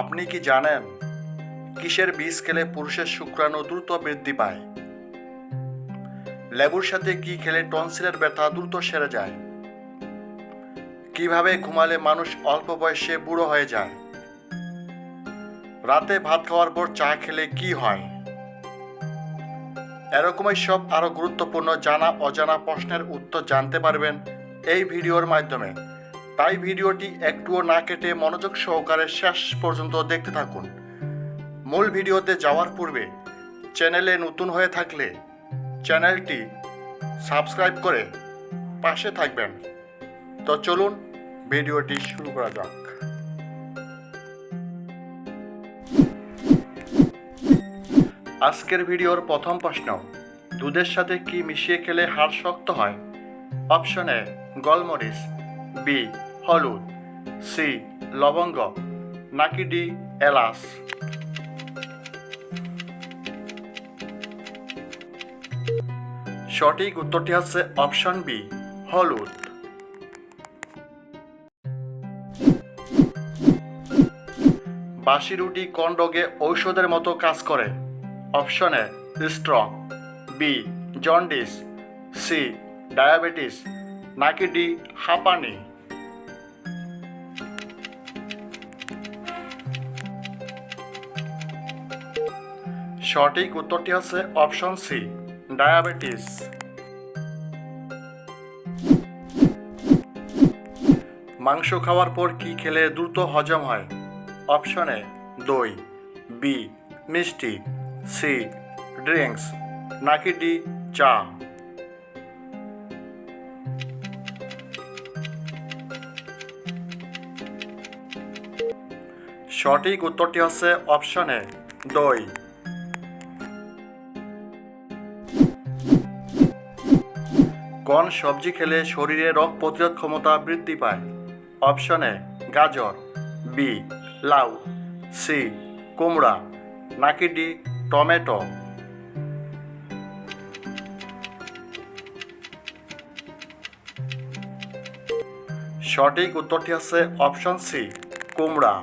আপনি কি জানেন কিসের বীজ খেলে পুরুষের শুক্রাণু দ্রুত বৃদ্ধি পায়? লেবুর সাথে কি খেলে টনসিলের ব্যথা দ্রুত সেরে যায়? কিভাবে ঘুমালে মানুষ অল্প বয়সে বুড়ো হয়ে যায়? রাতে ভাত খাওয়ার পর চা খেলে কি হয়? এরকমই সব আরো গুরুত্বপূর্ণ জানা অজানা প্রশ্নের উত্তর জানতে পারবেন এই ভিডিওর মাধ্যমে। তাই ভিডিওটি একটুও না কেটে মনোযোগ সহকারে শেষ পর্যন্ত দেখতে থাকুন। মূল ভিডিওতে যাওয়ার পূর্বে চ্যানেলে নতুন হয়ে থাকলে চ্যানেলটি সাবস্ক্রাইব করে পাশে থাকবেন। তো চলুন ভিডিওটি শুরু করা যাক। আজকের ভিডিওর প্রথম প্রশ্ন, দুধের সাথে কি মিশিয়ে খেলে হাড় শক্ত হয়? অপশন এ গোলমরিচ, বি হলুদ, সি লবঙ্গ, নাকি ডি এলাচ? সঠিক উত্তরটি হচ্ছে অপশন বি হলুদ। বাসি রুটি কোন রোগে ঔষধের মতো কাজ করে? Option A stroke, B jaundice, C diabetes, নাকি ডি হাঁপানি? সঠিক উত্তরটি হচ্ছে অপশন সি ডায়াবেটিস। মাংস খাওয়ার পর কি খেলে দ্রুত হজম হয়? অপশন এ দই, বি মিষ্টি, সি ড্রিঙ্কস, নাকি ডি চা? সঠিক উত্তরটি হচ্ছে অপশন এ দই। কোন সবজি খেলে শরীরে রোগ প্রতিরোধ ক্ষমতা বৃদ্ধি পায়? অপশন এ গাজর, বি লাউ, সি কুমড়া, নাকি ডি টমেটো? সঠিক উত্তরটি হচ্ছে অপশন সি কুমড়া।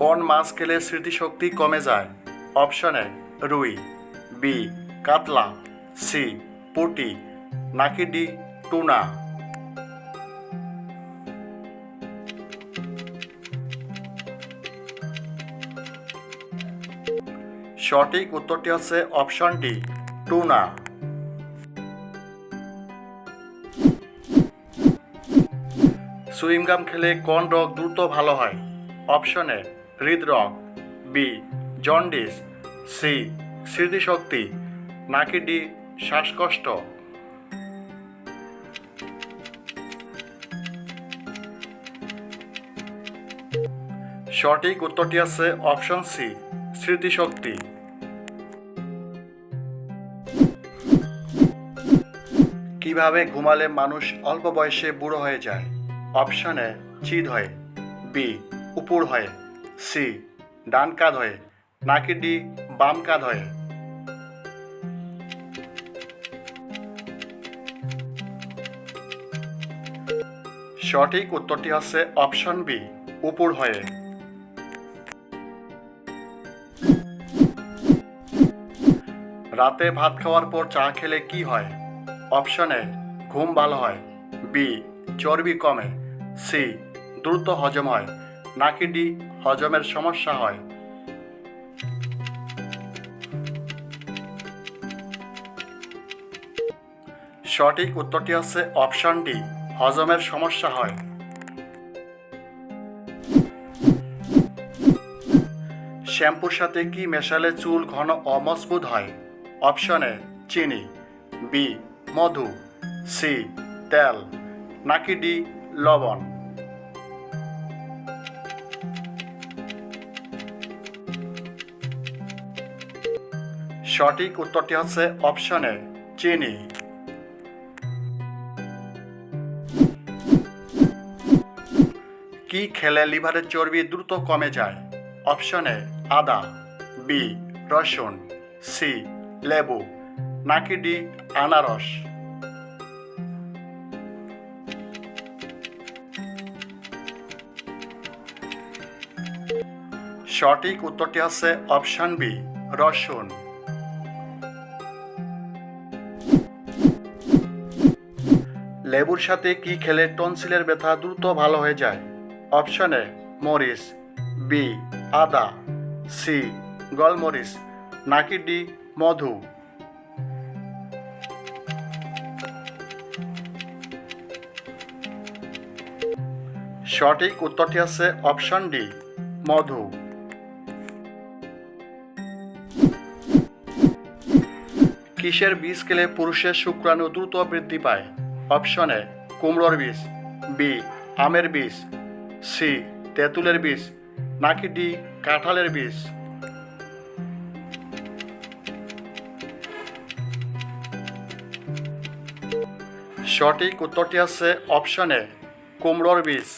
কোন মাছ খেলে স্মৃতিশক্তি কমে যায়? অপশন এ রুই, বি কাতলা, সি পুঁটি, নাকি ডি টুনা? সঠিক উত্তরটি হচ্ছে অপশন ডি টুনা। সুইংগাম খেলে কোন রোগ দ্রুত ভালো হয়? অপশন এ হৃদরোগ, বি জন্ডিস, সি স্মৃতিশক্তি, নাকি ডি শ্বাসকষ্ট? সঠিক উত্তরটি আছে অপশন সি স্মৃতিশক্তি। কিভাবে ঘুমালে মানুষ অল্প বয়সে বুড়ো হয়ে যায়? অপশন এ চিত হয়ে, বি উপর হয়ে, সি ডান কাঁধ হয়ে, নাকি ডি বাম কাঁধ হয়ে? সঠিক উত্তরটি হচ্ছে অপশন বি উপর হয়ে। রাতে ভাত খাওয়ার পর চা খেলে কি হয়? অপশন এ ঘুম ভালো হয়, বি চর্বি কমে, সি দ্রুত হজম হয়, নাকি ডি হজমের সমস্যা হয়? সঠিক উত্তরটি হচ্ছে অপশন ডি হজমের সমস্যা হয়। শ্যাম্পুর সাথে কি মেশালে চুল ঘন ও মজবুত হয়? অপশন এ চিনি, বি মধু, সি তেল, নাকি ডি লবণ? সঠিক উত্তরটি হচ্ছে অপশন এ চিনি। কি খেলে লিভারের চর্বি দ্রুত কমে যায়? অপশন এ আদা, বি রসুন, সি লেবু, নাকি ডি আনারস? সঠিক উত্তরটি হচ্ছে অপশন বি, রসুন। লেবুর সাথে কি খেলে টনসিলের ব্যথা দ্রুত ভালো হয়ে যায়? অপশন এ মরিচ, বি আদা, সি গোলমরিচ, নাকি ডি মধু। সঠিক উত্তরটি হচ্ছে অপশন ডি, মধু। কিসের বীজ খেলে পুরুষের শুক্রাণু দ্রুত বৃদ্ধি পায়? অপশন এ কুমড়োর বীজ, বি আমের বীজ, সি তেঁতুলের বীজ, নাকি ডি কাঁঠালের বীজ। সঠিক উত্তরটি হচ্ছে অপশন এ কুমড়োর বীজ।